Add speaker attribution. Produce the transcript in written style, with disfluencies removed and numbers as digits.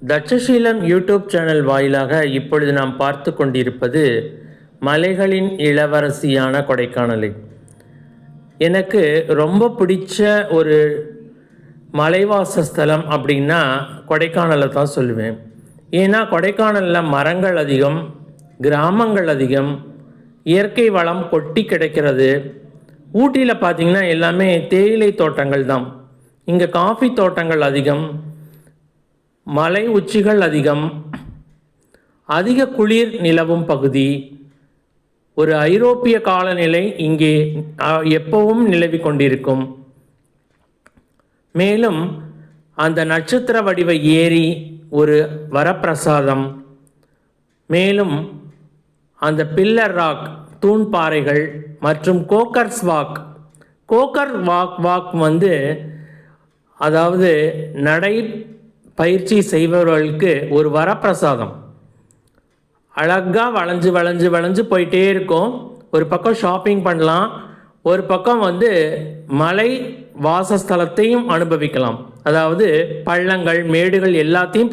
Speaker 1: Takshashila YouTube channel வாயிலாக இப்பொழுது நாம் பார்த்து கொண்டிருப்பது மலைகளின் இளவரசியான கொடைக்கானலை. எனக்கு ரொம்ப பிடிச்ச ஒரு மலைவாசஸ்தலம் அப்படின்னா கொடைக்கானலை தான் சொல்லுவேன். ஏன்னா கொடைக்கானலில் மரங்கள் அதிகம், கிராமங்கள் அதிகம், இயற்கை வளம் கொட்டி கிடைக்கிறது. ஊட்டியில் பார்த்திங்கன்னா எல்லாமே தேயிலை தோட்டங்கள் தான். இங்கே காஃபி தோட்டங்கள் அதிகம், மலை உச்சிகள் அதிகம், அதிக குளிர் நிலவும் பகுதி. ஒரு ஐரோப்பிய காலநிலை இங்கே எப்பவும் நிலவி கொண்டிருக்கும். மேலும் அந்த நட்சத்திர வடிவ ஏரி ஒரு வரப்பிரசாதம். மேலும் அந்த பில்லர் ராக் தூண்பாறைகள் மற்றும் கோக்கர்ஸ் வாக் அதாவது நடை பயிற்சி செய்பவர்களுக்கு ஒரு வரப்பிரசாதம். அழகாக வளைஞ்சு வளைஞ்சு வளைஞ்சு போயிட்டே இருக்கும். ஒரு பக்கம் ஷாப்பிங் பண்ணலாம், ஒரு பக்கம் மலை வாசஸ்தலத்தையும் அனுபவிக்கலாம். அதாவது பள்ளங்கள் மேடுகள் எல்லாத்தையும்